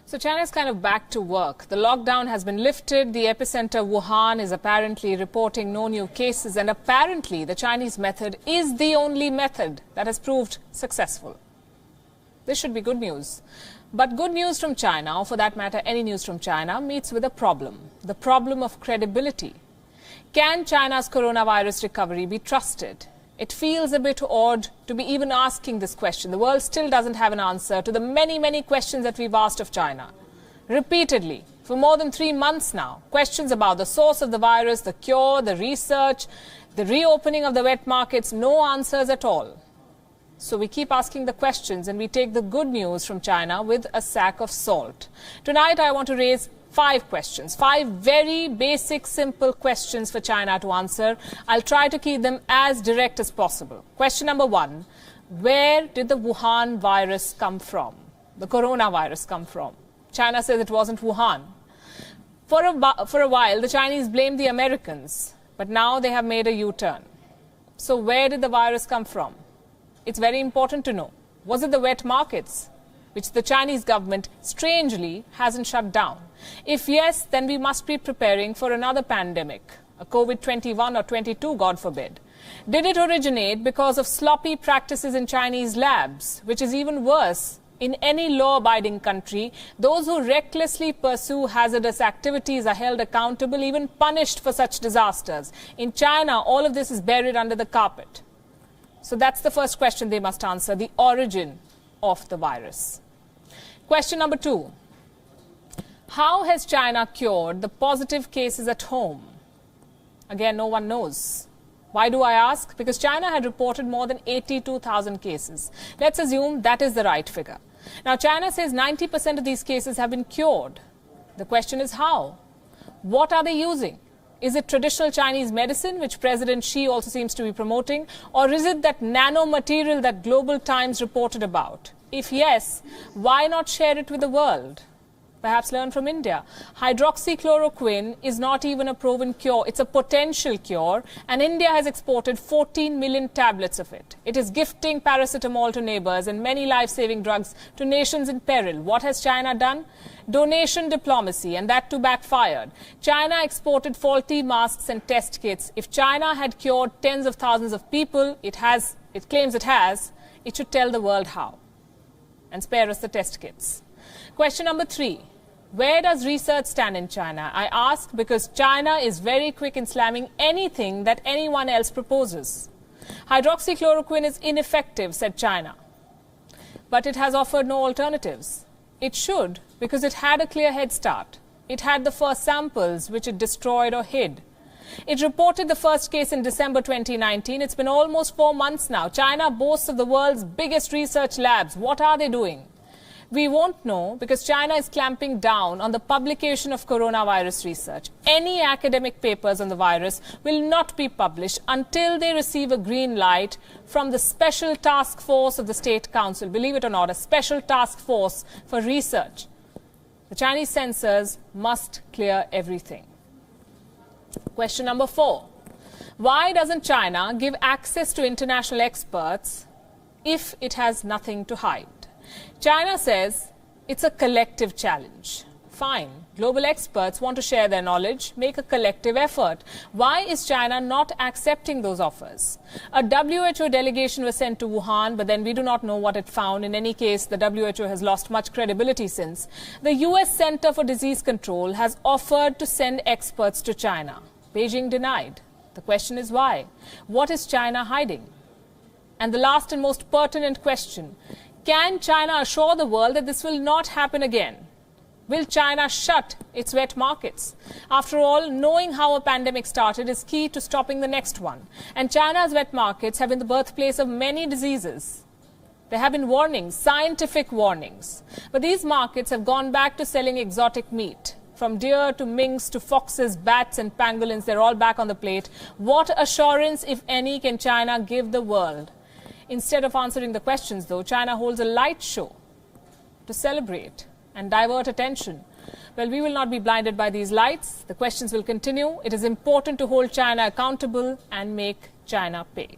So China is kind of back to work. The lockdown has been lifted. The epicenter Wuhan is apparently reporting no new cases. And apparently the Chinese method is the only method that has proved successful. This should be good news. But good news from China, or for that matter any news from China, meets with a problem. The problem of credibility. Can China's coronavirus recovery be trusted? It feels a bit odd to be even asking this question. The world still doesn't have an answer to the many questions that we've asked of China. Repeatedly, for more than 3 months now, questions about the source of the virus, the cure, the research, the reopening of the wet markets, no answers at all. So we keep asking the questions and we take the good news from China with a sack of salt. Tonight I want to raise 5 questions, 5 very basic, simple questions for China to answer. I'll try to keep them as direct as possible. Question number 1, where did the Wuhan virus come from? The coronavirus come from? China says it wasn't Wuhan. For a while, the Chinese blamed the Americans, but now they have made a U-turn. So where did the virus come from? It's very important to know. Was it the wet markets, which the Chinese government strangely hasn't shut down? If yes, then we must be preparing for another pandemic, a COVID-21 or 22, God forbid. Did it originate because of sloppy practices in Chinese labs, which is even worse? In any law-abiding country, those who recklessly pursue hazardous activities are held accountable, even punished for such disasters. In China, all of this is buried under the carpet. So that's the first question they must answer, the origin of the virus. Question number 2. How has China cured the positive cases at home? Again, no one knows. Why do I ask? Because China had reported more than 82,000 cases. Let's assume that is the right figure. Now, China says 90% of these cases have been cured. The question is how? What are they using? Is it traditional Chinese medicine, which President Xi also seems to be promoting? Or is it that nanomaterial that Global Times reported about? If yes, why not share it with the world? Perhaps learn from India. Hydroxychloroquine is not even a proven cure. It's a potential cure, and India has exported 14 million tablets of it. It is gifting paracetamol to neighbors and many life-saving drugs to nations in peril. What has China done? Donation diplomacy, and that too backfired. China exported faulty masks and test kits. If China had cured tens of thousands of people, it claims it has, it should tell the world how and spare us the test kits. Question number 3. Where does research stand in China? I ask because China is very quick in slamming anything that anyone else proposes. Hydroxychloroquine is ineffective, said China. But it has offered no alternatives. It should, because it had a clear head start. It had the first samples, which it destroyed or hid. It reported the first case in December 2019. It's been almost 4 months now. China boasts of the world's biggest research labs. What are they doing? We won't know because China is clamping down on the publication of coronavirus research. Any academic papers on the virus will not be published until they receive a green light from the Special Task Force of the State Council. Believe it or not, a Special Task Force for research. The Chinese censors must clear everything. Question number 4. Why doesn't China give access to international experts if it has nothing to hide? China says it's a collective challenge. Fine. Global experts want to share their knowledge, make a collective effort. Why is China not accepting those offers? A WHO delegation was sent to Wuhan, but then we do not know what it found. In any case, the WHO has lost much credibility since. The US Center for Disease Control has offered to send experts to China. Beijing denied. The question is why? What is China hiding? And the last and most pertinent question, can China assure the world that this will not happen again? Will China shut its wet markets? After all, knowing how a pandemic started is key to stopping the next one. And China's wet markets have been the birthplace of many diseases. There have been warnings, scientific warnings. But these markets have gone back to selling exotic meat. From deer to minks to foxes, bats and pangolins, they're all back on the plate. What assurance, if any, can China give the world? Instead of answering the questions, though, China holds a light show to celebrate and divert attention. Well, we will not be blinded by these lights. The questions will continue. It is important to hold China accountable and make China pay.